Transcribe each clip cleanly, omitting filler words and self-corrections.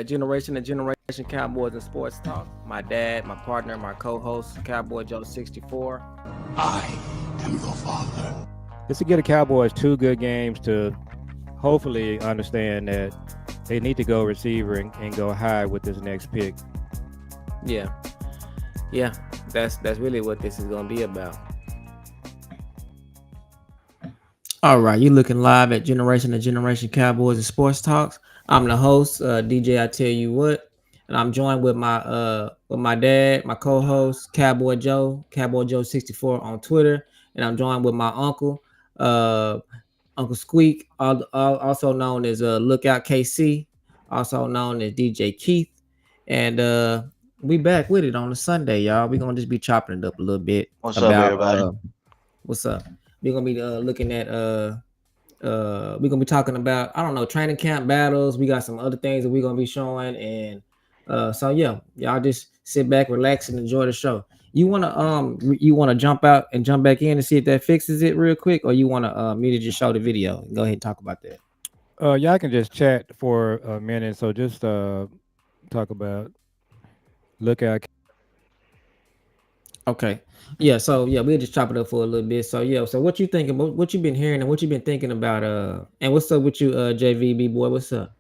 Generation to Generation Cowboys and Sports Talk. My dad, my partner, my co-host, Cowboy Joe 64. I am your father. Just to get the Cowboys 2 good games to hopefully understand that they need to go receiver and go high with this next pick. Yeah, that's really what this is gonna be about. All right, you looking live at Generation to Generation Cowboys and Sports Talks. I'm the host, DJ. I tell you what, and I'm joined with my dad, my co-host, Cowboy Joe 64 on Twitter, and I'm joined with my uncle, uh, Uncle Squeak, also known as Lookout KC, also known as DJ Keith, and we back with it on a Sunday, y'all. We're gonna just be chopping it up a little bit What's up, about everybody? what's up. We're gonna be looking at we're gonna be talking about, I don't know, training camp battles. We got some other things that we're gonna be showing, and so yeah, y'all just sit back, relax, and enjoy the show. You wanna jump out and jump back in and see if that fixes it real quick, or you wanna me to just show the video and go ahead and talk about that? Y'all can just chat for a minute. So just talk about lookout. Okay. Yeah, so yeah, we'll just chop it up for a little bit. So yeah, so what you thinking, what you been hearing and what you been thinking about, and what's up with you, JVB boy, what's up?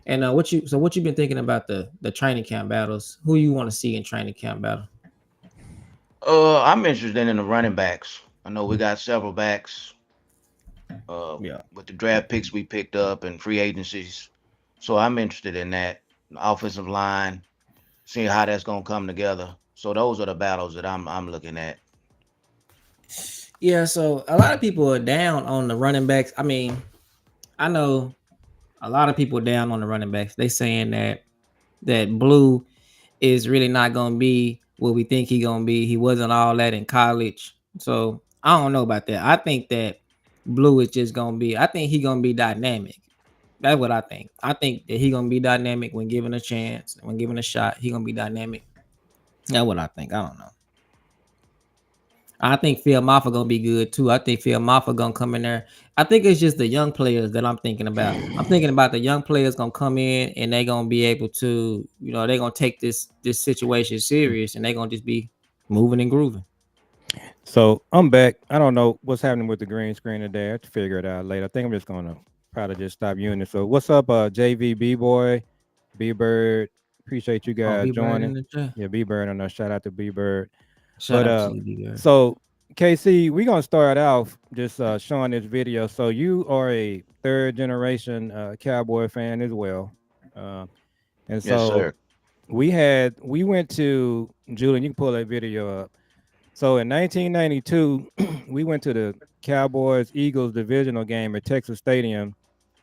And what you been thinking about the training camp battles? Who you want to see in training camp battle? I'm interested in the running backs. I know we got several backs Yeah. with the draft picks we picked up and free agencies. So I'm interested in that. The offensive line, seeing how that's gonna come together. So those are the battles that I'm looking at. Yeah, so a lot of people are down on the running backs. I mean, I know a lot of people down on the running backs. They saying that Blue is really not gonna be what we think he gonna be. He wasn't all that in college. So I don't know about that. I think that Blue is just gonna be, I think he gonna be dynamic. That's what I think. I think that he gonna be dynamic when given a chance, when given a shot, he gonna be dynamic. That's what I think. I don't know. I think Phil Maffa gonna be good too. I think Phil Maffa gonna come in there. I think it's just the young players that I'm thinking about. I'm thinking about the young players gonna come in and they gonna be able to, they gonna take this situation serious and they gonna just be moving and grooving. So I'm back. I don't know what's happening with the green screen today. I have to figure it out later. I think I'm just gonna probably just stop using it. So what's up, JVB boy, B Bird? Appreciate you Oh, guys B Bird in joining. the chat. Yeah, B Bird on us. Shout out to B Bird. Shout But out to you, B Bird. so KC, we're gonna start off just showing this video. So you are a third generation Cowboy fan as well, and Yes, so sir. we went to Julian. You can pull that video up. So in 1992, we went to the Cowboys Eagles divisional game at Texas Stadium.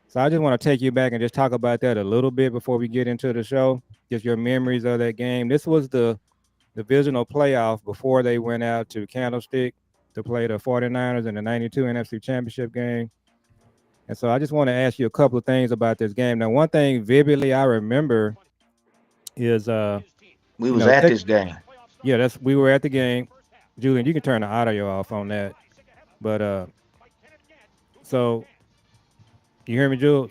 So I just want to take you back and just talk about that a little bit before we get into the show. Just your memories of that game. This was the divisional playoff before they went out to Candlestick to play the 49ers in the 92 NFC Championship game. And so I just want to ask you a couple of things about this game. Now, one thing vividly I remember is We was at this game. yeah, we were at the game. Julian, you can turn the audio off on that. But so you hear me, Jules?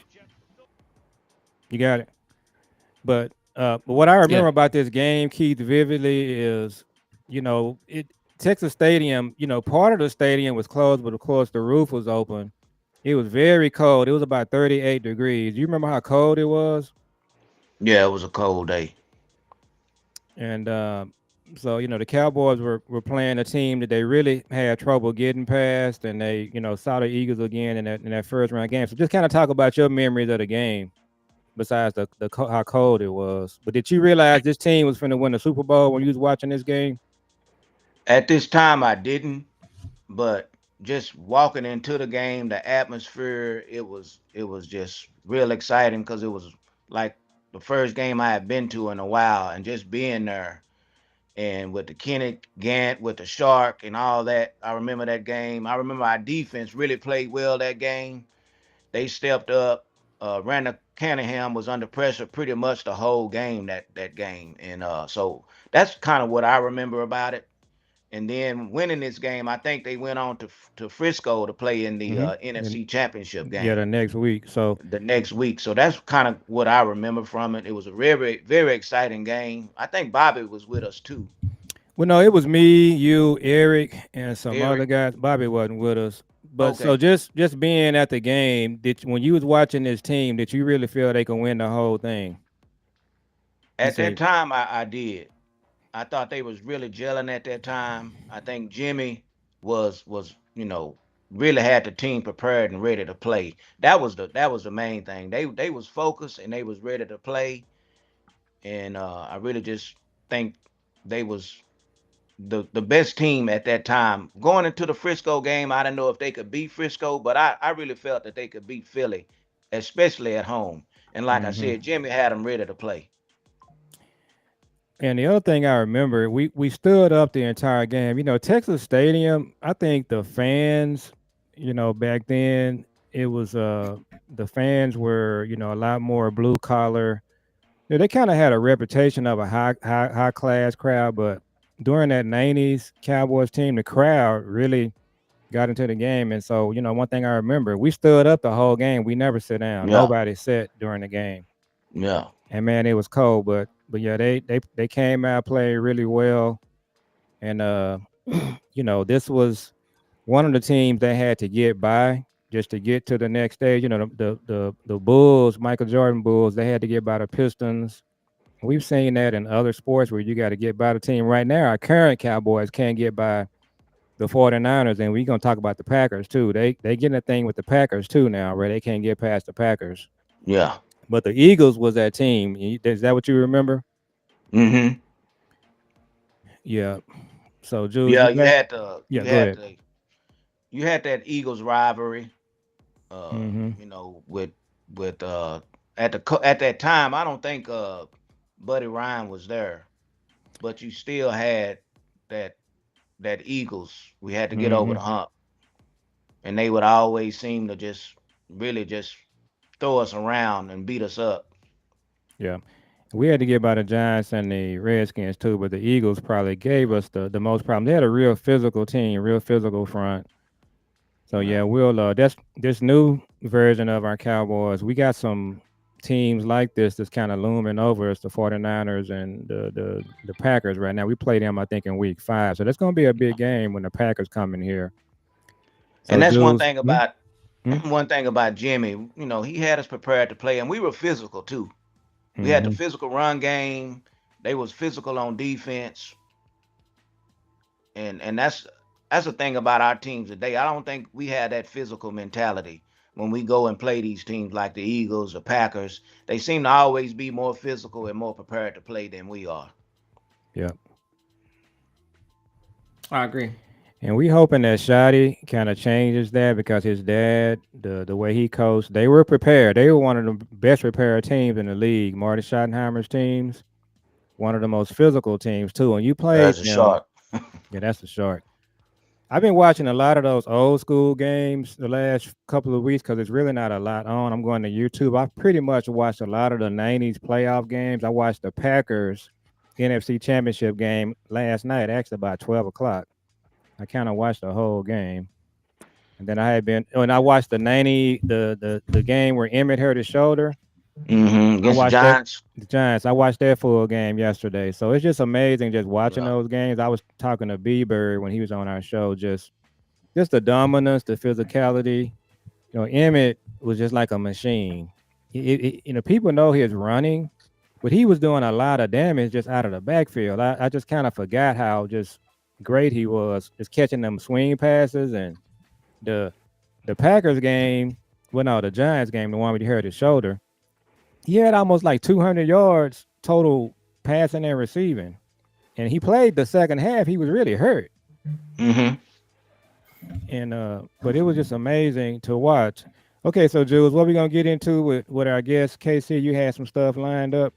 You got it. But what I remember Yeah. about this game, Keith, vividly is, Texas Stadium, part of the stadium was closed, but of course the roof was open. It was very cold. It was about 38 degrees. Do you remember how cold it was? Yeah, it was a cold day. And so, the Cowboys were playing a team that they really had trouble getting past, and they, saw the Eagles again in that first round game. So just kind of talk about your memories of the game, besides how cold it was. But did you realize this team was going to win the Super Bowl when you was watching this game? At this time, I didn't, but just walking into the game, the atmosphere, it was just real exciting because it was like the first game I had been to in a while, and just being there and with the Kenny Gant, with the Shark and all that. I remember that game. I remember our defense really played well that game. They stepped up. Randall Cunningham was under pressure pretty much the whole game that game, and so that's kind of what I remember about it. and then winning this game. I think they went on to Frisco to play in the Mm-hmm. And NFC Championship yeah, the game next week. So the next week. So that's kind of what I remember from it. It was a very, very exciting game. I think Bobby was with us too. well, no, it was me, you, Eric, and some other Eric. guys. Bobby wasn't with us, but so Okay. just being at the game, when you was watching this team, did you really feel they could win the whole thing? You At that say, time, I did. I thought they was really gelling at that time. I think Jimmy was really had the team prepared and ready to play. That was the main thing. They was focused and they was ready to play. And I really just think they was the best team at that time. Going into the Frisco game, I didn't know if they could beat Frisco, but I really felt that they could beat Philly, especially at home. And like I mm-hmm. said, Jimmy had them ready to play. And the other thing I remember, we stood up the entire game. Texas Stadium. I think the fans, back then it was the fans were a lot more blue collar. They kind of had a reputation of a high class crowd, but during that '90s Cowboys team, the crowd really got into the game. And so, one thing I remember, we stood up the whole game. We never sit down. Yeah, Nobody sat during the game. yeah, And man, it was cold, but yeah, they came out playing really well. And this was one of the teams they had to get by just to get to the next stage. The Bulls, Michael Jordan Bulls, they had to get by the Pistons. We've seen that in other sports where you got to get by the team. Right now, our current Cowboys can't get by the 49ers, and we're gonna talk about the Packers too. They getting a thing with the Packers too now, where they can't get past the Packers. yeah. But the Eagles was that team. Is that what you remember? Mm-hmm. Yeah. So Jules, Yeah, you you back? had the Yeah, you go had ahead. the you had that Eagles rivalry. Mm-hmm. With at that time, I don't think Buddy Ryan was there, but you still had that that Eagles. We had to get over Mm-hmm. the hump, and they would always seem to just really just throw us around and beat us up. Yeah. We had to get by the Giants and the Redskins too, but the Eagles probably gave us the most problem. They had a real physical team, real physical front. So Yeah. yeah, we'll that's this new version of our Cowboys. We got some teams like this that's kind of looming over us, the 49ers and the Packers right now. We play them, I think, in week 5. So that's gonna be a big game when the Packers come in here. And So that's one Jules, thing about mm-hmm. one thing about Jimmy. He had us prepared to play, and we were physical too. We had the Mm-hmm. physical run game. They was physical on defense, and that's the thing about our teams today. I don't think we had that physical mentality when we go and play these teams like the Eagles, the Packers. They seem to always be more physical and more prepared to play than we are. Yeah. I agree. And we hoping that Shotty kind of changes that because his dad, the way he coached, they were prepared. They were one of the best prepared teams in the league. Marty Schottenheimer's teams, one of the most physical teams too. And you played As a them, shark. yeah, that's a shark. I've been watching a lot of those old school games the last couple of weeks because it's really not a lot on. I'm going to YouTube. I pretty much watched a lot of the '90s playoff games. I watched the Packers NFC Championship game last night, actually about 12 o'clock. I kind of watched the whole game. And then I had been when I watched the 90 the game where Emmett hurt his shoulder. I Against the watched that Giants. the Giants. I watched that full game yesterday. So it's just amazing just watching Yeah. those games. I was talking to B Bird when he was on our show, just the dominance, the physicality. Emmett was just like a machine. People know his running, but he was doing a lot of damage just out of the backfield. I just kind of forgot how just great he was, just catching them swing passes and the the Packers game, well, no, the Giants game, the one where he hurt his shoulder, he had almost like 200 yards total passing and receiving. And he played the second half. He was really hurt. hmm And but it was just amazing to watch. Okay, so Jules, what we gonna get into with our guest KC? You had some stuff lined up.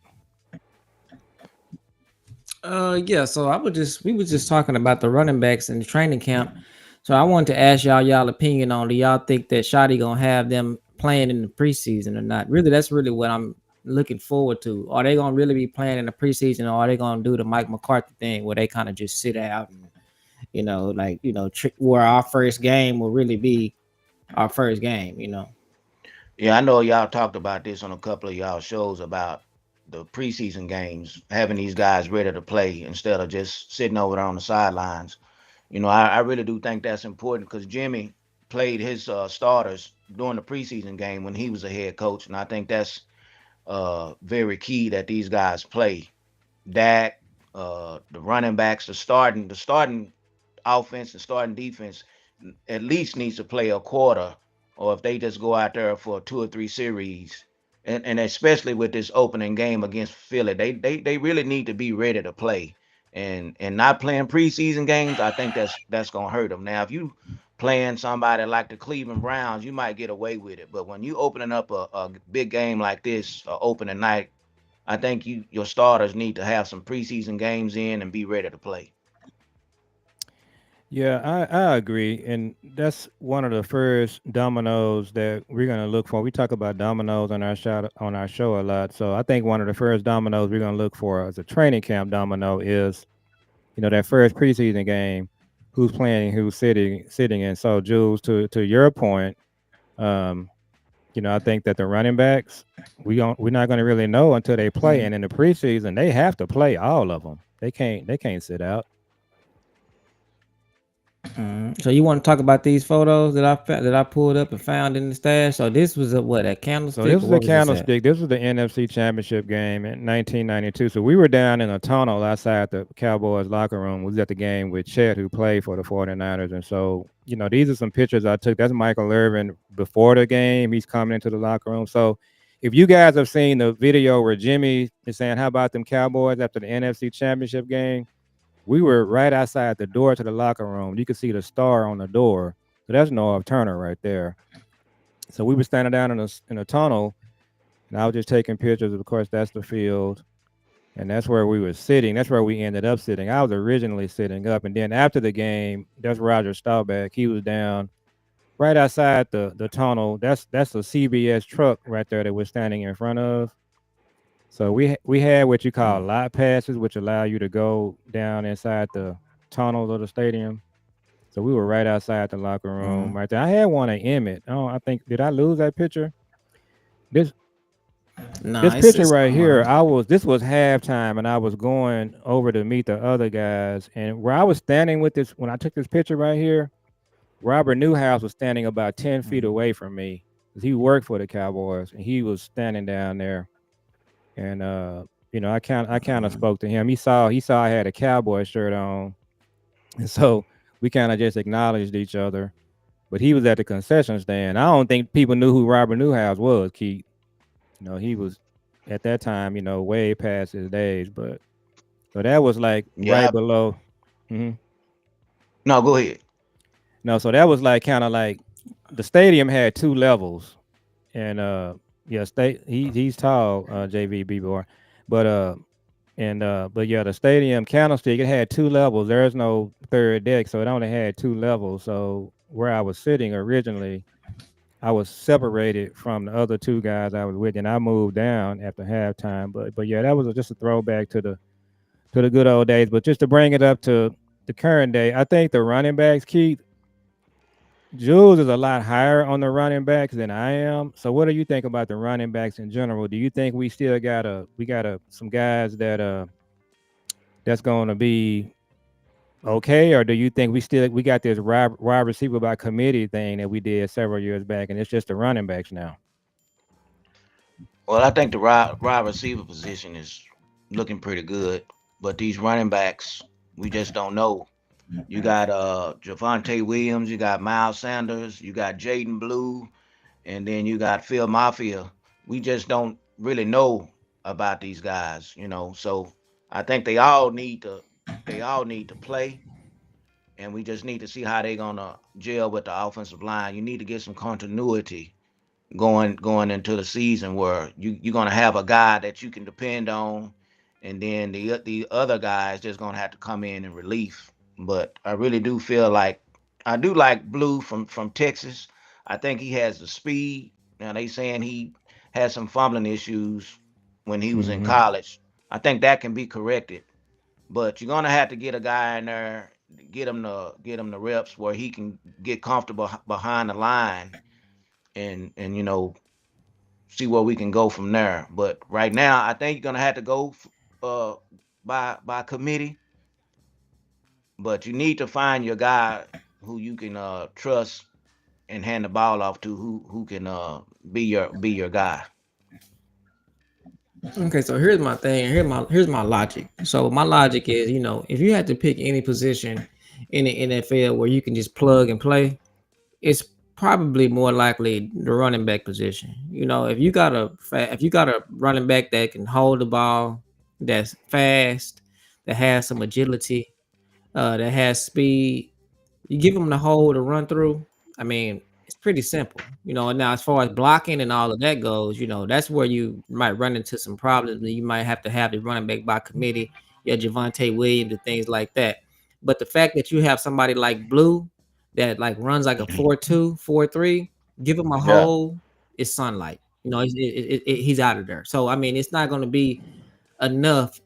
Yeah, so we were just talking about the running backs in the training camp. So I wanted to ask y'all opinion on, do y'all think that Shotty gonna have them playing in the preseason or not? Really, that's really what I'm looking forward to. Are they gonna really be playing in the preseason, or are they gonna do the Mike McCarthy thing where they kind of just sit out like where our first game will really be our first game. Yeah, I know y'all talked about this on a couple of y'all shows about the preseason games, having these guys ready to play instead of just sitting over there on the sidelines. I really do think that's important because Jimmy played his starters during the preseason game when he was a head coach, and I think that's very key that these guys play. Dak, the running backs, the starting offense and starting defense at least needs to play a quarter, or if they just go out there for 2 or 3 series, and especially with this opening game against Philly, they really need to be ready to play. And not playing preseason games, I think that's gonna hurt them. Now, if you playing somebody like the Cleveland Browns, you might get away with it. But when you opening up a big game like this, opening night, I think your starters need to have some preseason games in and be ready to play. Yeah, I agree, and that's one of the first dominoes that we're gonna look for. We talk about dominoes on our show a lot, so I think one of the first dominoes we're gonna look for as a training camp domino is that first preseason game, who's playing, who's sitting, and so Jules, to your point, um, I think that the running backs we're not gonna really know until they play, and in the preseason they have to play all of them. They can't sit out. So you want to talk about these photos that I pulled up and found in the stash? So this was a So candlestick, this or was a what was this at? candlestick. This was the NFC Championship game in 1992. So we were down in a tunnel outside the Cowboys locker room. We was at the game with Chet, who played for the 49ers. And so, these are some pictures I took. That's Michael Irvin before the game. He's coming into the locker room. So if you guys have seen the video where Jimmy is saying, "How about them Cowboys?" after the NFC Championship game, we were right outside the door to the locker room. You could see the star on the door. So that's Norv Turner right there. So we were standing down in a tunnel, and I was just taking pictures. Of course, that's the field, and that's where we were sitting. That's where we ended up sitting. I was originally sitting up, and then after the game, that's Roger Staubach. He was down right outside the tunnel. That's a CBS truck right there that we're standing in front of. So we had what you call lot passes, which allow you to go down inside the tunnels of the stadium. So we were right outside the locker room right there. I had one at Emmett. Oh, I think, did I lose that picture? This Nah, this it's picture right here, somewhere. this was halftime, and I was going over to meet the other guys. And where I was standing with this, when I took this picture right here, Robert Newhouse was standing about 10 feet away from me because he worked for the Cowboys, and he was standing down there. And I kind of spoke to him. He saw I had a Cowboy shirt on, and so we kind of just acknowledged each other. But he was at the concession stand. I don't think people knew who Robert Newhouse was, Keith. He was at that time, way past his days. But so that was like right Yeah, below. hmm no, go ahead. No, so that was like kind of like the stadium had two levels, and yeah, he's tall, JVB boy, but but yeah, the stadium candlestick, it had two levels. There's no third deck, so it only had two levels. So where I was sitting originally, I was separated from the other two guys I was with, and I moved down after halftime. But yeah, that was just a throwback to the good old days. But just to bring it up to the current day, I think the running backs, Keith, Jules is a lot higher on the running backs than I am. So what do you think about the running backs in general? Do you think we still got some guys that's going to be okay, or do you think we got this wide receiver by committee thing that we did several years back, and it's just the running backs now? Well, I think the wide receiver position is looking pretty good, but these running backs, we just don't know. You got Javante Williams, you got Miles Sanders, you got Jaden Blue, and then you got Phil Mafia. We just don't really know about these guys. So I think they all need to play, and we just need to see how they're gonna gel with the offensive line. You need to get some continuity going into the season where you're gonna have a guy that you can depend on, and then the other guys just gonna have to come in and relief. But I really do feel like I do like Blue from Texas. I think he has the speed. Now they saying he had some fumbling issues when he was in hmm college. I think that can be corrected, but you're gonna have to get a guy in there. get him the reps where he can get comfortable behind the line, and see where we can go from there. But right now, I think you're gonna have to go uh by committee, but you need to find your guy who you can trust and hand the ball off to, who can be your guy. Okay, so here's my thing. Here's my logic. So my logic is, if you had to pick any position in the NFL where you can just plug and play, it's probably more likely the running back position. If you got a running back that can hold the ball, that's fast, that has some agility, that has speed, you give them the hole to run through. I mean, it's pretty simple. And now as far as blocking and all of that goes, that's where you might run into some problems. And you might have to have the running back by committee, your Javante Williams and things like that. But the fact that you have somebody like Blue that like runs like a 4-2, 4-3, give him a Yeah, hole, it's sunlight. He's out of there. So I mean, it's not going to be enough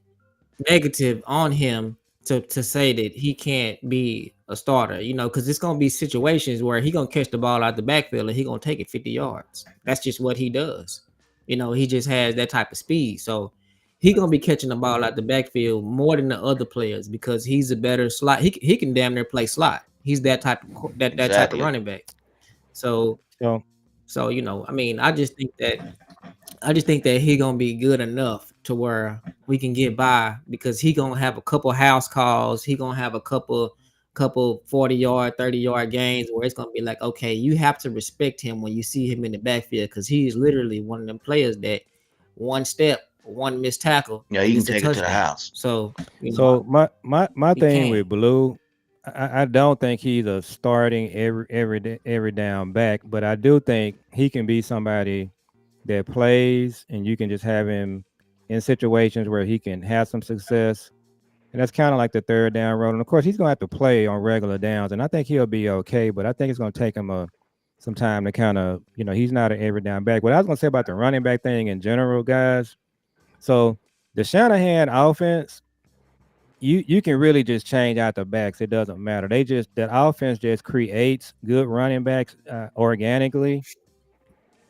negative on him to say that he can't be a starter, because it's gonna be situations where he gonna catch the ball out the backfield and he gonna take it 50 yards. That's just what he does. He just has that type of speed. So he gonna be catching the ball out the backfield more than the other players because he's a better slot. He can damn near play slot. He's that type of that type of exactly. running back. So So I mean, I just think that he gonna be good enough to where we can get by because he gonna have a couple house calls. He gonna have a couple 40-yard, 30-yard games where it's gonna be like, okay, you have to respect him when you see him in the backfield because he's literally one of them players that one step, one missed tackle, Yeah, and he can it's a take it to the touchdown. house. So so my he thing can. with Blue, I don't think he's a starting every down back, but I do think he can be somebody that plays and you can just have him in situations where he can have some success. And that's kind of like the third down road. And of course, he's going to have to play on regular downs. And I think he'll be okay, but I think it's going to take him some time to kind of, he's not an every down back. What I was going to say about the running back thing in general, guys. So the Shanahan offense, you can really just change out the backs. It doesn't matter. That offense just creates good running backs organically.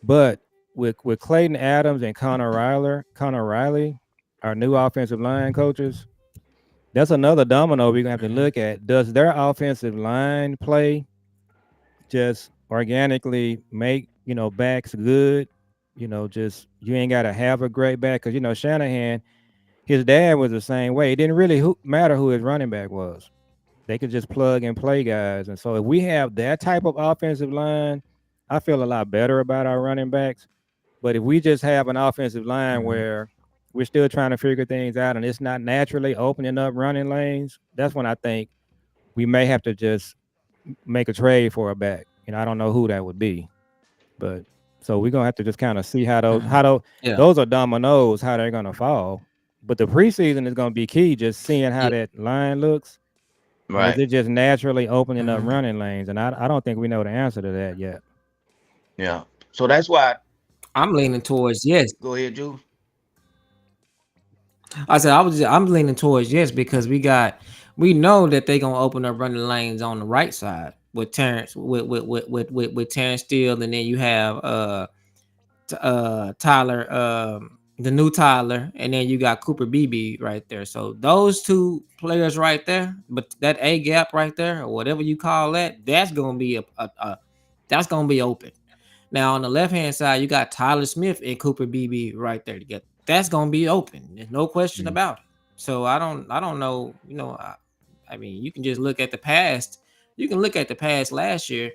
But with Clayton Adams and Connor Riley, our new offensive line coaches, that's another domino we're gonna have to Mhm. look at. Does their offensive line play just organically make backs good? Just you ain't gotta have a great back because Shanahan, his dad was the same way. It didn't really matter who his running back was. They could just plug and play guys. And so if we have that type of offensive line, I feel a lot better about our running backs. But if we just have an offensive line Mhm. where we're still trying to figure things out and it's not naturally opening up running lanes, that's when I think we may have to just make a trade for a back. I don't know who that would be, but so we're gonna have to just kind of see Mhm. Yeah. those are dominoes, how they're gonna fall. But the preseason is gonna be key, just seeing how Yeah. that line looks. And is Right. it just naturally opening up Mhm. running lanes? And I don't think we know the answer to that yet. Yeah. So that's why. I'm leaning towards yes. Go ahead, Jules. I'm leaning towards yes because we know that they're gonna open up running lanes on the right side with Terrence with Terrence Steele, and then you have Tyler, the new Tyler, and then you got Cooper BB right there. So those two players right there, but that A gap right there, or whatever you call that, that's gonna be that's gonna be open. Now on the left hand side, you got Tyler Smith and Cooper BB right there together. That's gonna be open. There's no question Mm. about it. So I don't know. I mean, you can just look at the past. You can look at the past last year.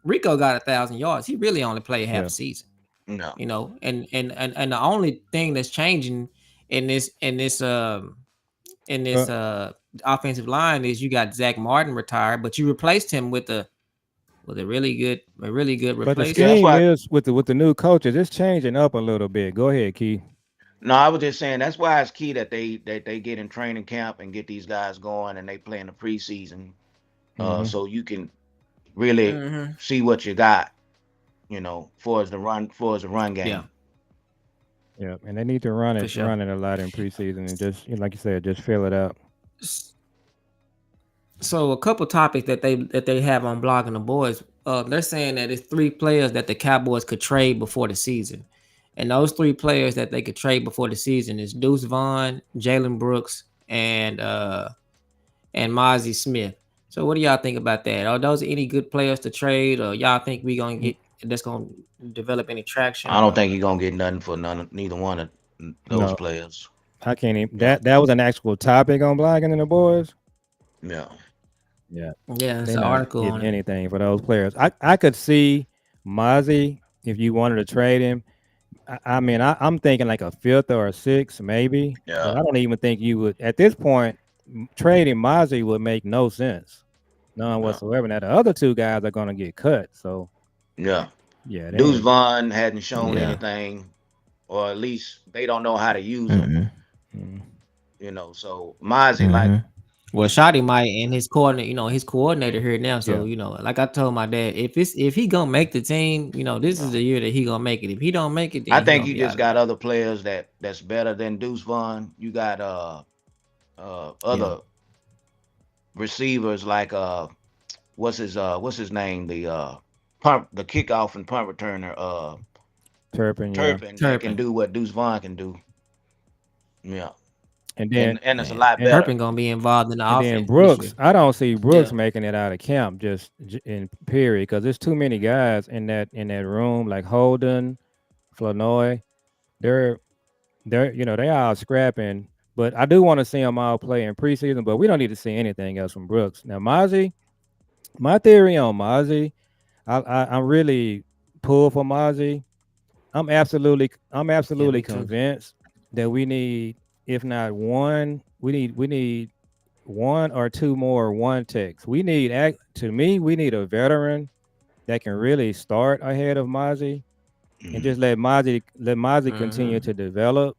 Rico got 1,000 yards. He really only played half a Yeah. season. No. And the only thing that's changing in this Well, offensive line is you got Zach Martin retired, but you replaced him with a really good but the Yeah, that's replacement. scheme why. is with the new coaches, it's changing up a little bit. Go ahead, Key. No, I was just saying that's why it's key that they get in training camp and get these guys going and they play in the preseason, Hmm. so you can really Hmm. see what you got, for as the run Yeah, game. Yeah, and they need to for sure. run it a lot in preseason and just like you said, just fill it out. S- So a couple topics that they have on blogging the boys. They're saying that it's three players that the Cowboys could trade before the season, and those three players that they could trade before the season is Deuce Vaughn, Jalen Brooks, and Mozzie Smith. So what do y'all think about that? Are those any good players to trade, or y'all think we gonna Mm, get that's gonna develop any traction? I don't Or think you're gonna get nothing for neither one of those No, players. I can't even. Yeah, That was an actual topic on blogging and the boys. yeah, Yeah, yeah, it's they're an not article getting on it. anything for those players. I could see Mozzie if you wanted to trade him. I mean, I'm thinking like a fifth or a sixth, maybe, but yeah, I don't even think you would at this point. Trading Mozzie would make no sense, none yeah, whatsoever. Now the other two guys are going to get cut, so yeah. yeah, they Deuce ain't. Vaughn hadn't shown Yeah. anything, or at least they don't know how to use him. Mm-hmm. Mm, So Mozzie, like, Mm-hmm. Well, Shotty might and his coordinator, his coordinator here now. So yeah, like I told my dad, if he gonna make the team, this is no. the year that he gonna make it. If he don't make it, then I he think gonna you be just out of got there. other players that's better than Deuce Vaughn. You got yeah. other receivers like what's his name, the kickoff and punt returner, Turpin, yeah, Turpin, that can Turpin. do what Deuce Vaughn can do. Yeah, and then and it's a Man, lot and better. Turpin gonna be involved in the and then offense this Brooks. year. I don't see Brooks Yeah. making it out of camp just in period because there's too many guys in that room like Holden, Flanoy. They're they all scrapping. But I do want to see them all play in preseason. But we don't need to see anything else from Brooks. Now, Mozzie, my theory on Mozzie, I'm really pulled for Mozzie. I'm Yeah, absolutely me too. convinced that we need, if not one, we need one or two more one techs. To me, we need a veteran that can really start ahead of Mozzie and Mhm. just let Mozzie Mm-hmm. continue to develop.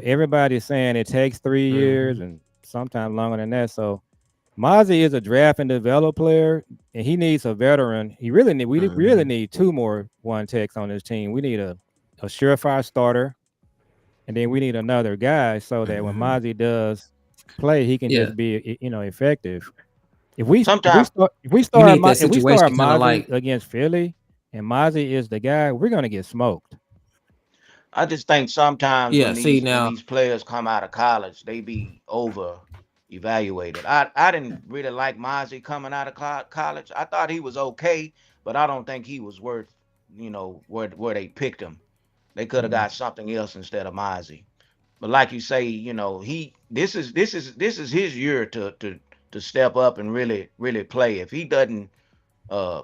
Everybody's saying it takes 3 years Mm-hmm. and sometimes longer than that. So Mozzie is a draft and develop player, and he needs a veteran. We really Mm-hmm. need two more one techs on this team. We need a surefire starter, and then we need another guy so that when Mm-hmm. Mozzie does play, he can Yeah. just be effective. Sometimes You need that If we start situation kind of Mozzie like, against Philly and Mozzie is the guy, we're gonna get smoked. I just think sometimes yeah. when See these when now, these players come out of college, they be over evaluated. I didn't really like Mozzie coming out of college. I thought he was okay, but I don't think he was worth where they picked him. They could have Mm. got something else instead of Mozzie. But like you say, he this is his year to step up and really play. If he doesn't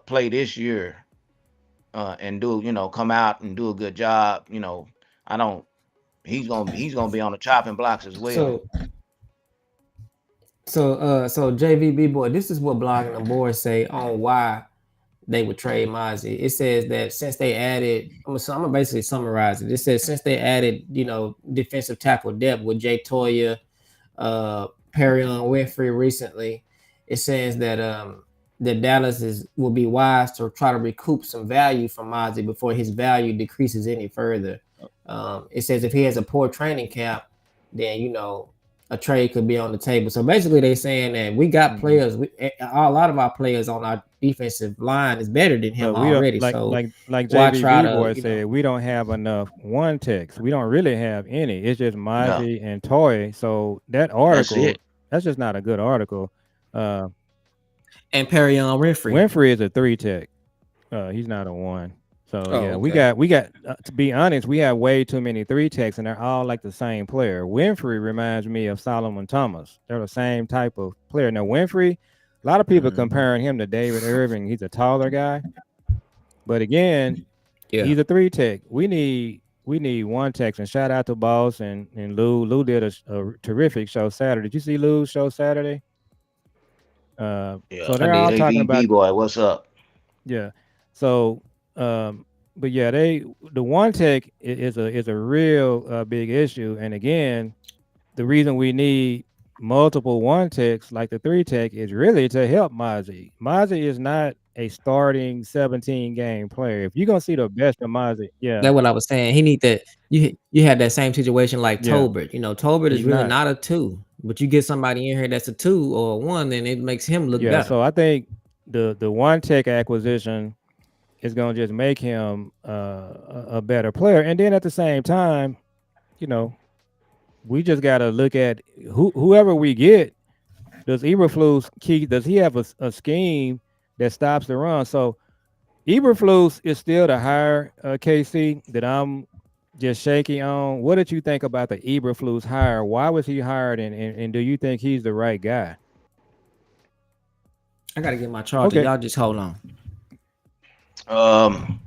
play this year and do come out and do a good job, I don't. He's gonna be on the chopping blocks as well. so so JVB boy, this is what blogging the board say on why they would trade Mozzie. It says that since they added, I'm gonna basically summarize it. It says since they added, defensive tackle depth with Jay Toya, Perry Winfrey recently, it says that Dallas will be wise to try to recoup some value from Mozzie before his value decreases any further. It says if he has a poor training camp, then a trade could be on the table. So basically, they saying that we got Mhm. players. A lot of our players on our defensive line is better than him But we don't already. So like why try JVB to boy said, we don't have enough one techs. We don't really have any. It's just Yeah, Mozzie and Toy. So that that's article, it. that's just not a good article. Uh, and Perry Winfrey? Winfrey is a three tech. He's not a one. So Oh, yeah, we okay. got to be honest, we have way too many three techs, and they're all like the same player. Winfrey reminds me of Solomon Thomas. They're the same type of player. Now Winfrey, a lot of people Mhm. comparing him to David Irving. He's a taller guy, but again, Yeah. he's a three tech. We need one tech. And shout out to Boss and Lou. Lou did a terrific show Saturday. Did you see Lou's show Saturday? Yeah, So I they're all did. talking JVB about boy, what's up? yeah. So but yeah, the one tech is a real big issue. And again, the reason we need multiple one techs like the three tech is really to help Mozzie. Mozzie is not a starting 17 game player. If you're gonna see the best of Mozzie, yeah, That's what I was saying. He need that. You had that same situation like yeah, Tolbert. Tolbert is he's really not. not a two. But you get somebody in here that's a 2 or a 1, then it makes him look Yeah, better. so I think the one tech acquisition is gonna just make him a better player. And then at the same time, you know, we just gotta look at whoever we get. Does Eberflus key? Does he have a scheme that stops the run? So Eberflus is still the hire, KC, that I'm just shaky on. What did you think about the Eberflus hire? Why was he hired, and do you think he's the right guy? I gotta get my charger. Okay. Y'all just hold on. Um,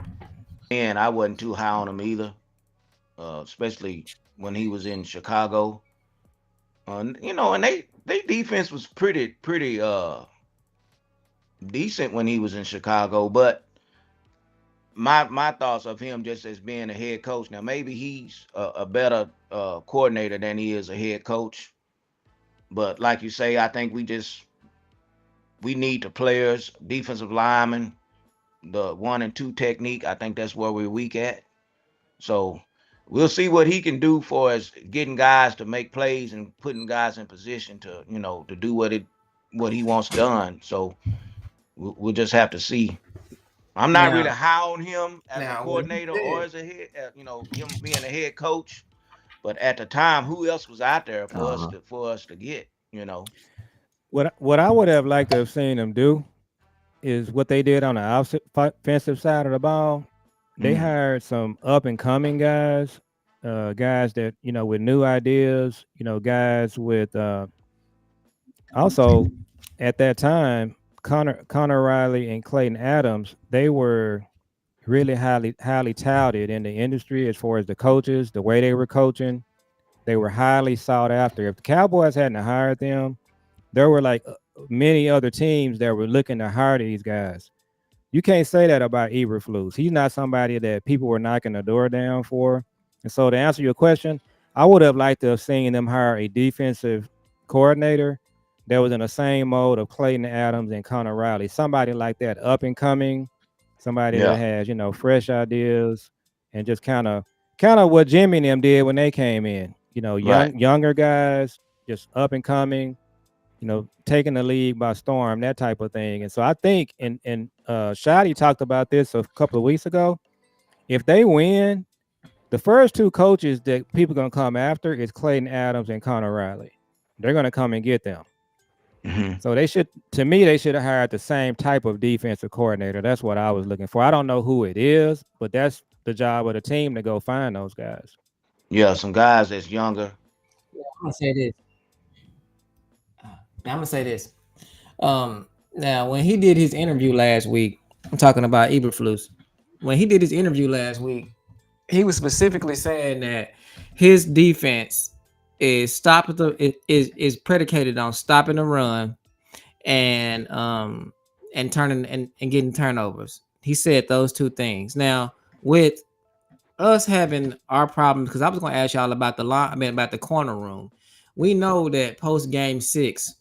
and I wasn't too high on him either, especially when he was in Chicago. And they defense was pretty decent when he was in Chicago. But my thoughts of him just as being a head coach. Now maybe he's a better coordinator than he is a head coach. But like you say, I think we need the players, defensive linemen, the 1 and 2 technique. I think that's where we're weak at. So we'll see what he can do for us getting guys to make plays and putting guys in position to, to do what he wants done. So we'll just have to see. I'm not really Now, high on him as a when he coordinator or said, as a head, him being a head coach. But at the time, who else was out there for us uh, to get? What I would have liked to have seen them do is what they did on the offensive side of the ball. They Mm, hired some up and coming guys, guys that with new ideas, guys with also at that time Connor Riley and Clayton Adams. They were really highly touted in the industry as far as the coaches, the way they were coaching. They were highly sought after. If the Cowboys hadn't hired them, there were like many other teams that were looking to hire these guys. You can't say that about Eberflus. He's not somebody that people were knocking the door down for. And so to answer your question, I would have liked to have seen them hire a defensive coordinator that was in the same mode of Clayton Adams and Connor Riley. Somebody like that, up and coming, somebody that yeah, has, fresh ideas and just kind of what Jimmy and them did when they came in. right. Younger guys, just up and coming, taking the league by storm, that type of thing. And so I think, and Shadi talked about this a couple of weeks ago. If they win, the first two coaches that people are gonna come after is Clayton Adams and Connor Riley. They're gonna come and get them. Hmm. So to me, they should have hired the same type of defensive coordinator. That's what I was looking for. I don't know who it is, but that's the job of the team to go find those guys. Yeah, some guys that's younger. I'm gonna say this. I'm gonna say this. Now when he did his interview last week, I'm talking about Eberflus. When he did his interview last week, he was specifically saying that his defense is stopping is predicated on stopping the run and turning and getting turnovers. He said those two things. Now with us having our problems, because I was going to ask y'all about the line, I mean about the corner room. We know that post game 6,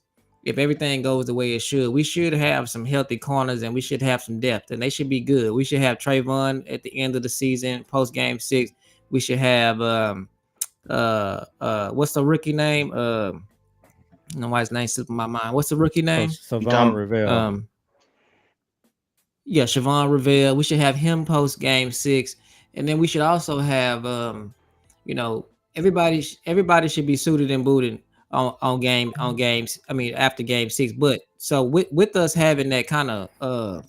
if everything goes the way it should, we should have some healthy corners and we should have some depth, and they should be good. We should have Trayvon at the end of the season, post game 6. We should have what's the rookie name? I don't know why his name slipping my mind. What's the rookie Oh, name? You Savon talking? Rivell. Um, yeah, Siobhan Rivell. We should have him post game 6, and then we should also have you know, everybody should be suited and booted on games. I mean, after game 6. But so with us having that kind of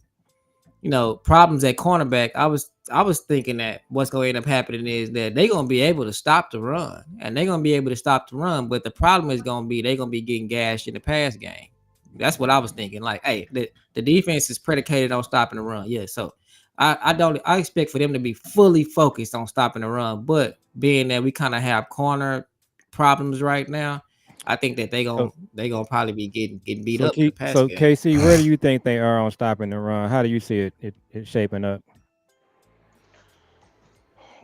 problems at cornerback, I was thinking that what's going to end up happening is that they're going to be able to stop the run, and they're going to be able to stop the run, but the problem is going to be they're going to be getting gashed in the pass game. That's what I was thinking. Like, hey, the defense is predicated on stopping the run. Yeah, so I expect for them to be fully focused on stopping the run, but being that we kind of have corner problems right now, I think that So they gonna probably be getting beat So, up in the pass so game. KC, where do you think they are on stopping the run? How do you see it shaping up?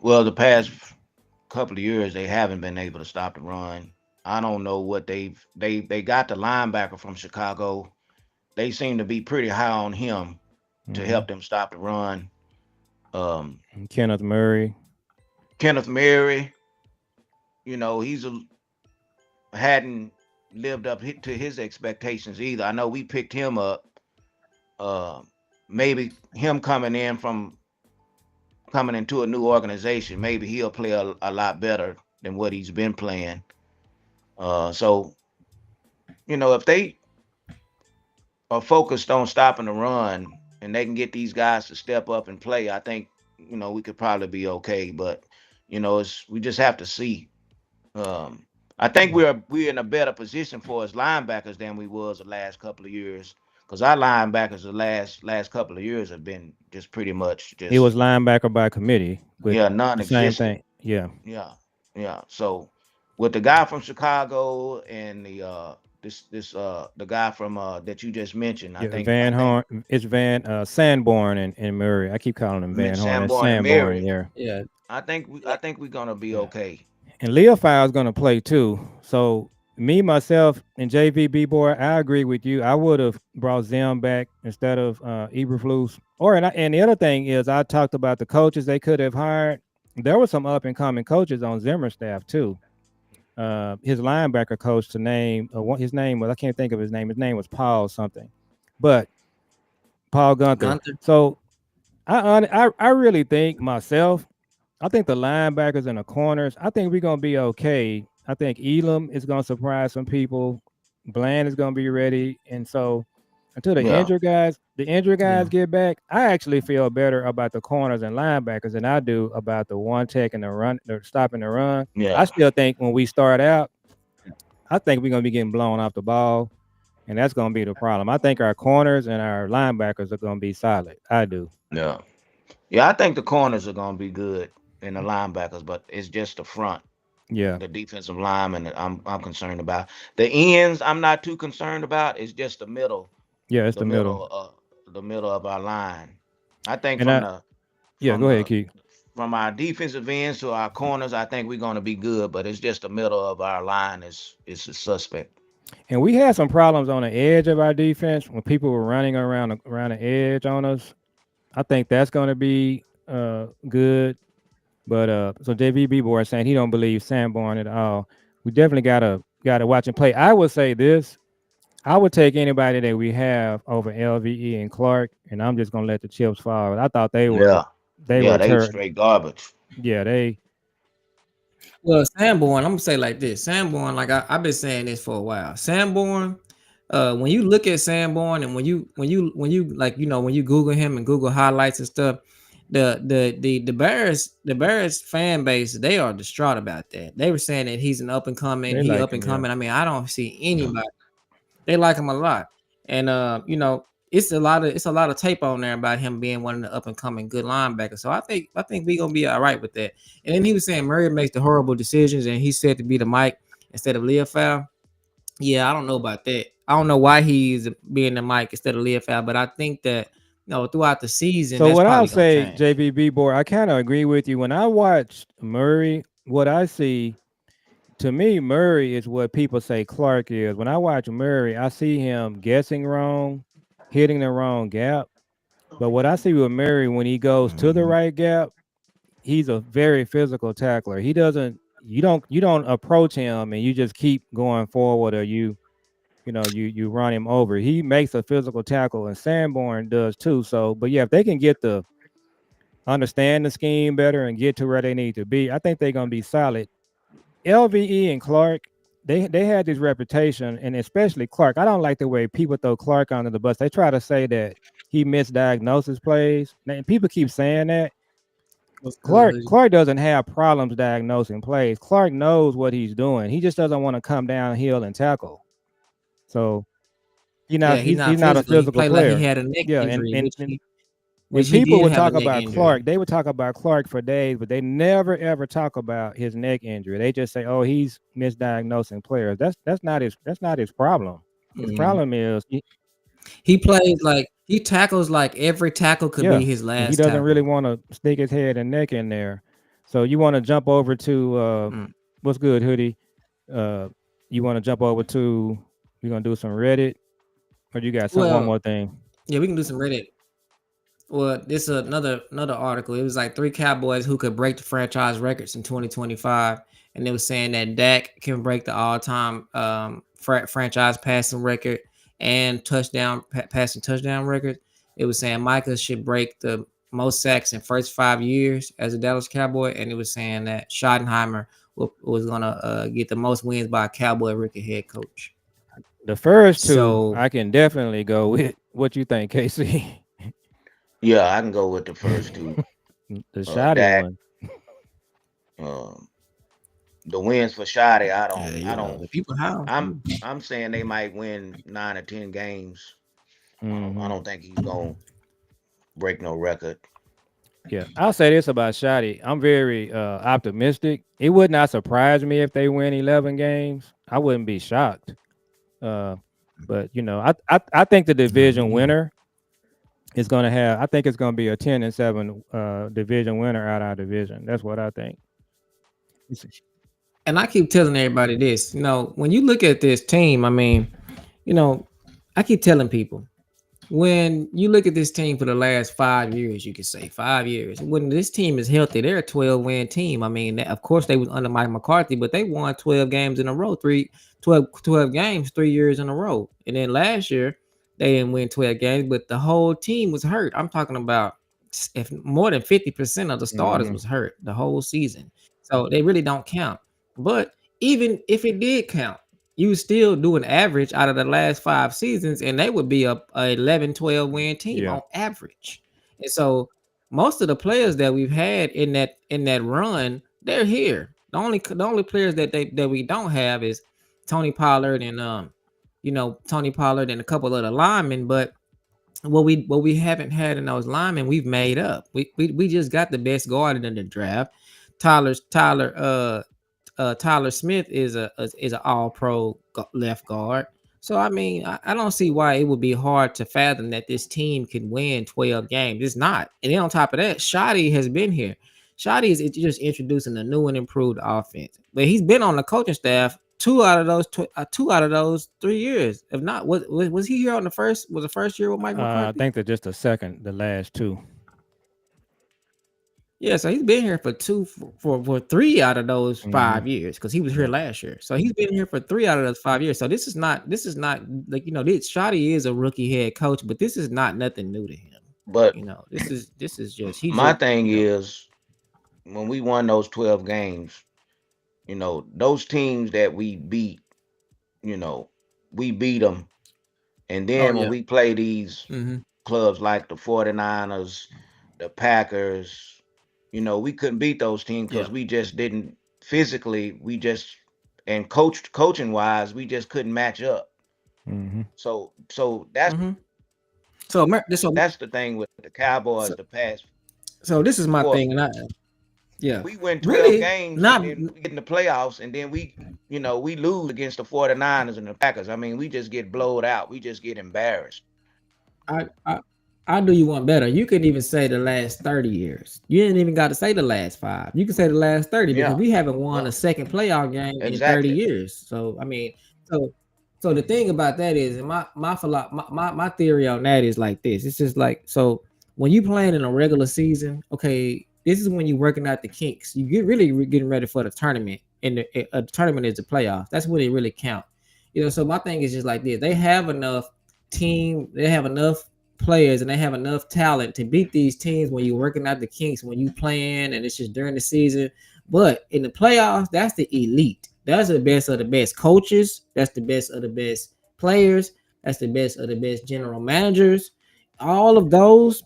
Well, the past couple of years they haven't been able to stop the run. I don't know what they got the linebacker from Chicago. They seem to be pretty high on him to Hmm. help them stop the run. Um, Kenneth Murray. Kenneth Murray, he's hadn't lived up to his expectations either. I know we picked him up. Uh, Maybe him coming into a new organization, maybe he'll play a lot better than what he's been playing. So if they are focused on stopping the run and they can get these guys to step up and play, I think we could probably be okay. But we just have to see. Um, I think we're in a better position for us linebackers than we was the last couple of years because our linebackers the last couple of years have been just pretty much He was just linebacker by committee with yeah the same non-existent. thing. Yeah, Yeah, yeah. So with the guy from Chicago and the guy from that you just mentioned, I yeah. think I Van think Horn. It's Van Sanborn and Murray. I keep calling him Van Horn. It's Sanborn and Sanborn. Mary. Yeah. Yeah, I think we're gonna be Yeah. okay. And Leofile is going to play too. So me, myself, and JVB boy, I agree with you. I would have brought Zim back instead of Eberflus. And the other thing is, I talked about the coaches they could have hired. There were some up and coming coaches on Zimmer's staff too. His linebacker coach to name his name was, I can't think of his name. His name was Paul something, but Paul Gunther. Gunther. So I really think myself. I think the linebackers and the corners, I think we're gonna be okay. I think Elam is gonna surprise some people. Bland is gonna be ready. And so until Yeah, the injured guys Yeah, get back, I actually feel better about the corners and linebackers than I do about the one taking the run, the stopping the run. I yeah, still think when we start out, I think we're gonna be getting blown off the ball, and that's gonna be the problem. I think our corners and our linebackers are gonna be solid. I do. yeah, yeah. I think the corners are gonna be good and the linebackers, but it's just the front, Yeah. the defensive lineman that I'm concerned about. The ends I'm not too concerned about. It's just Yeah, it's the the middle. middle, the middle of our line. I think And yeah, from go ahead, the Keith. from our defensive ends to our corners, I think we're going to be good. But it's just the middle of our line is a suspect. And we had some problems on the edge of our defense when people were running around the edge on us. I think that's going to be good. But so JVB boy is saying he don't believe Sanborn at all. We definitely gotta watch him play. I would say this. I would take anybody that we have over LVE and Clark, and I'm just gonna let the chips fall. I thought Yeah, they yeah, were they turd. straight garbage. Yeah, they well, Sanborn, I'm gonna say like this. Sanborn, like I've been saying this for a while. Sanborn, when you look at Sanborn and when you like when you Google him and Google highlights and stuff, the Bears fan base, they are distraught about that. They were saying that he's an up and coming, they he like up and him. Yeah, coming. I mean, I don't see Yeah, anybody. They like him a lot, and it's a lot of tape on there about him being one of the up and coming good linebackers. So I think we gonna be all right with that. And then he was saying Murray makes the horrible decisions, and he said to be the Mike instead of Leofau. Yeah, I don't know about that. I don't know why he's being the Mike instead of Leofau, but I think that throughout the season, so that's what I'll probably gonna say, change. JVB boy, I kind of agree with you. When I watched Murray, what I see to me, Murray is what people say Clark is. When I watch Murray, I see him guessing wrong, hitting the wrong gap. But what I see with Murray when he goes to the hmm right gap, he's a very physical tackler. He doesn't you don't approach him and you just keep going forward or you run him over. He makes a physical tackle and Sanborn does too. So, but yeah, if they can get the understand the scheme better and get to where they need to be, I think they're gonna be solid. LVE and Clark, they had this reputation, and especially Clark. I don't like the way people throw Clark under the bus. They try to say that he misdiagnoses plays, and people keep saying that. What's good, Clark hoodie? Clark doesn't have problems diagnosing plays. Clark knows what he's doing. He just doesn't want to come downhill and tackle. So he's Yeah, not he's he's, not he's not a physical. He physical played like he player. had a neck Yeah, and injury, and, which and he when which he people did would have a talk neck about injury. Clark, they would talk about Clark for days, but they never ever talk about his neck injury. They just say, "Oh, he's misdiagnosing players." That's not his problem. His Mhm. problem is He tackles like every tackle could yeah, be his and he last doesn't really tackle. want to stick his head and neck in there. So you want to jump over to Mm. what's good, hoodie? Uh, you want to jump over to you're gonna do some Reddit, or you got some one Well, more thing? yeah, we can do some Reddit. Well, this is another article. It was like three Cowboys who could break the franchise records in 2025, and they were saying that Dak can break the all-time franchise passing record and passing touchdown record. It was saying Micah should break the most sacks in first 5 years as a Dallas Cowboy, and it was saying that Schottenheimer was gonna get the most wins by a Cowboy rookie head coach. The first two, So I can definitely go with. What you think, KC? Yeah, I can go with the first two. The shoddy Dak, one. um, the wins for Shoddy. yeah, I yeah, don't. the people how. I'm saying they might win 9 or 10 games. I Hmm. don't think he's gonna break no record. Yeah, I'll say this about Shoddy. I'm very optimistic. It would not surprise me if they win 11 games. I wouldn't be shocked. Uh, but I think the division Yeah. winner is going to have. I think it's going to be a 10-7 division winner out of our division. That's what I think. And I keep telling everybody this, when you look at this team, I mean, you know, I keep telling people when you look at this team for the last 5 years, you can say 5 years. When this team is healthy, they're a 12-win team. I mean, of course, they was under Mike McCarthy, but they won 12 games in a row, 12 games 3 years in a row. And then last year, they didn't win 12 games, but the whole team was hurt. I'm talking about if more than 50% of the starters Hmm. was hurt the whole season. So they really don't count. But even if it did count, you still do an average out of the last 5 seasons, and they would be a 11, 12 win team Yeah. on average. And so most of the players that we've had in that run, they're here. The only players that we don't have is Tony Pollard and Tony Pollard and a couple of the linemen, but what we haven't had in those linemen, we've made up. We just got the best guard in the draft. Tyler Smith is an all pro left guard. So I mean, I don't see why it would be hard to fathom that this team can win 12 games. It's not. And then on top of that, Shoddy has been here. Shoddy is just introducing a new and improved offense. But he's been on the coaching staff 2 out of those 3 years. If not, was he here on the first year with Mike I McCarthy? think that just the last two. Yeah, so he's been here for 3 out of those Hmm. 5 years because he was here Yeah. last year. So he's been here for 3 out of those 5 years. So this is not like this Shotty is a rookie head coach, but this is not nothing new to him. But This is just he my just thing is, when we won those 12 games, those teams that we beat, you know, we beat them. And oh then when yeah. we play these Mm-hmm. clubs like the 49ers, the Packers, we couldn't beat those teams Yeah. because we just didn't physically, and coaching wise, we just couldn't match up. Hmm. So that's Mm-hmm. So so that's the thing with the Cowboys so, the past so this is my four. thing, and yeah, We win 12 really games and not. then we get in the playoffs and then we lose against the 49ers and the Packers. I mean, we just get blowed out. We just get embarrassed. I, I I do you one better. You can even say the last 30 years. You ain't even got to say the last 5. You can say the last 30 because Yeah. we haven't won a Well, second playoff game in 30 exactly. years. So I mean, so so the thing about that is, and my theory on that is like this. It's just like, so when you playing in a regular season, okay, this is when you're working out the kinks. You getting ready for the tournament, and the tournament is the playoffs. That's when it really count. So my thing is just like this. They have enough players and they have enough talent to beat these teams when you're working out the kinks, when you playing and it's just during the season. But in the playoffs, that's the elite. That's the best of the best coaches. That's the best of the best players. That's the best of the best general managers. All of those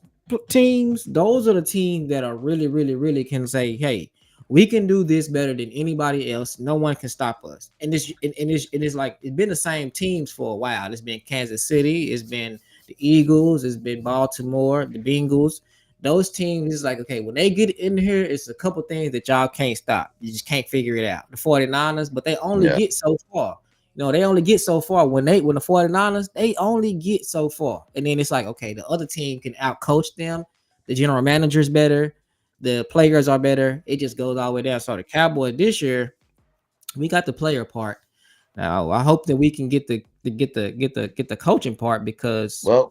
teams, those are the teams that are really, really, really can say, hey, we can do this better than anybody else. No one can stop us. And it's like it's been the same teams for a while. It's been Kansas City, it's been the Eagles, it's been Baltimore, the Bengals. Those teams is like, okay, when they get in here, it's a couple things that y'all can't stop. You just can't figure it out. The 49ers, but they only Yeah. get so far. They only get so far when the 49ers, they only get so far. And then it's like, okay, the other team can out coach them. The general manager's better, the players are better. It just goes all the way down. So the Cowboys this year, we got the player part. Now I hope that we can get to get the coaching part because Well,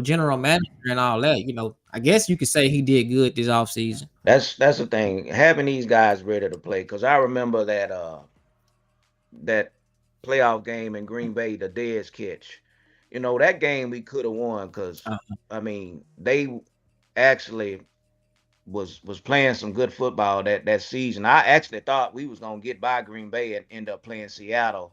general manager and all that. I guess you could say he did good this offseason. that's the thing. Having these guys ready to play, because I remember that playoff game in Green Bay, the Dez catch. That game we could have won because Uh, I mean they actually was playing some good football that season. I actually thought we was gonna get by Green Bay and end up playing Seattle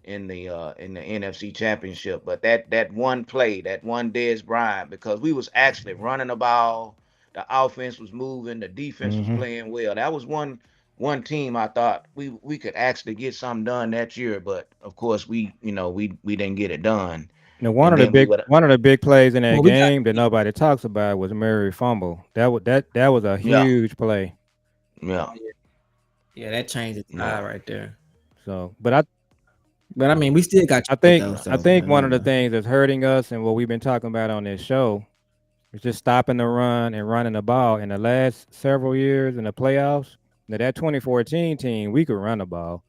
in the NFC Championship. But that one play, that one Dez Bryant, because we was actually running the ball, the offense was moving, the defense was Mm-hmm. playing well. That was one team I thought we could actually get something done that year. But of course we didn't get it done. Now, And then we would one of the big plays in that well, we got game that nobody talks about was Murray fumble. That was a yeah, huge play. yeah, yeah, that changed the yeah, tide right there. So, But I mean, we still got I you think though. yeah, I So think I one of the mean, things that's hurting us and what we've been talking about on this show is just stopping the run and running the ball. In the last several years in the playoffs, now that 2014 team, we could run the ball.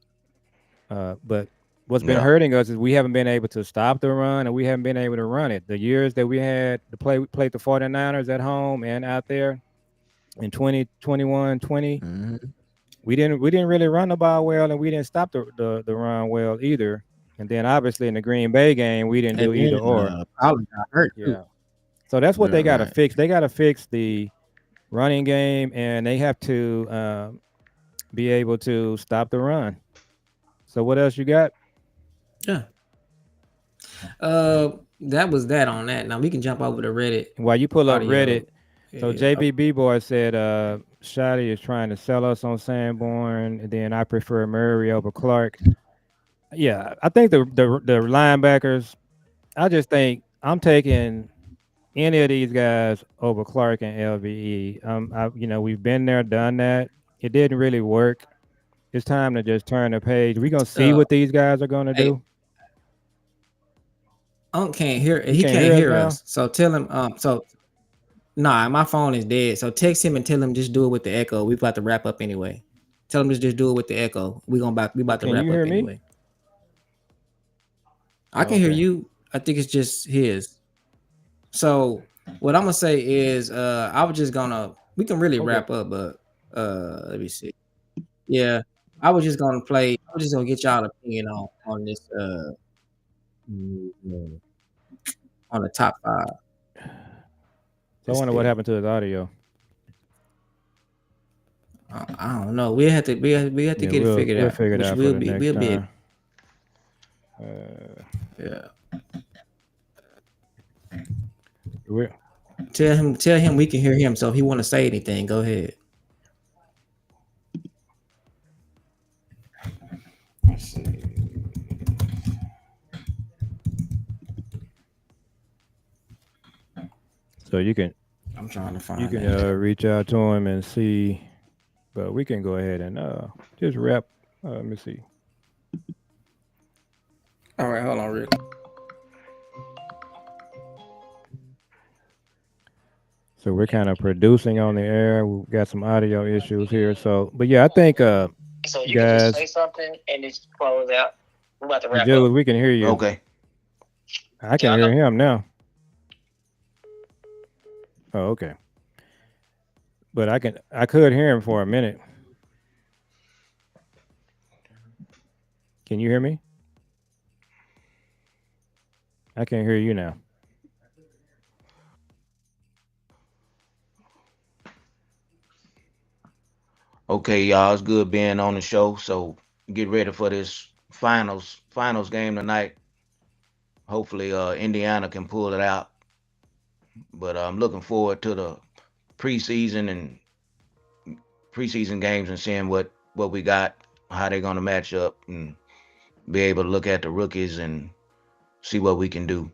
But what's been yeah, hurting us is we haven't been able to stop the run and we haven't been able to run it. The years that we had to play, we played the 49ers at home and out there in 2021, 20, mhm. we didn't really run the ball well and we didn't stop the run well either. And then obviously in the Green Bay game, we didn't And do either then or. Pollard got hurt too. Yeah. So that's what Yeah, they got to right. fix. They got to fix the running game and they have to be able to stop the run. So what else you got? Yeah. That was that on that. Now we can jump over to Reddit While you pull up audio. Reddit, so Yeah. JBB boy said Shotty is trying to sell us on Sanborn, and then I prefer Murray over Clark. Yeah, I think the linebackers. I just think I'm taking any of these guys over Clark and LVE. We've been there, done that. It didn't really work. It's time to just turn the page. We're gonna see Uh, what these guys are gonna hey, do. Unc can't hear. You He can't can't hear us hear now? us. So tell him. Nah, my phone is dead. So text him and tell him just do it with the echo. We about to wrap up anyway. Tell him just do it with the echo. We about to Can you wrap hear up me? anyway. I Oh, can hear okay. you. I think it's just his. So what I'm gonna say is, I was just gonna. We can really Okay. wrap up, but let me see. Yeah, I was just gonna play. I was just gonna get y'all opinion on this. Mm, on the top five. So I Let's wonder what see. happened to his audio. I don't know. We have to Yeah, get it figured we'll out, figure it which out for the next we'll be time. yeah. We're, Tell him we can hear him. So if he want to say anything, go ahead. Let's see. so you can I'm trying to find reach out to him and see, but we can go ahead and just wrap. Let me see. All right, hold on, Rick. So we're kind of producing on the air. We've got some audio issues here. So, but yeah, I think So you can just guys, say something and just close out. We're about to wrap Jules, up. we can hear you. okay. I can hear him now. Oh, okay. But I could hear him for a minute. Can you hear me? I can't hear you now. Okay, y'all, it's good being on the show. So get ready for this finals game tonight. Hopefully, Indiana can pull it out. But I'm looking forward to the preseason and preseason games and seeing what we got, how they're gonna match up, and be able to look at the rookies and see what we can do.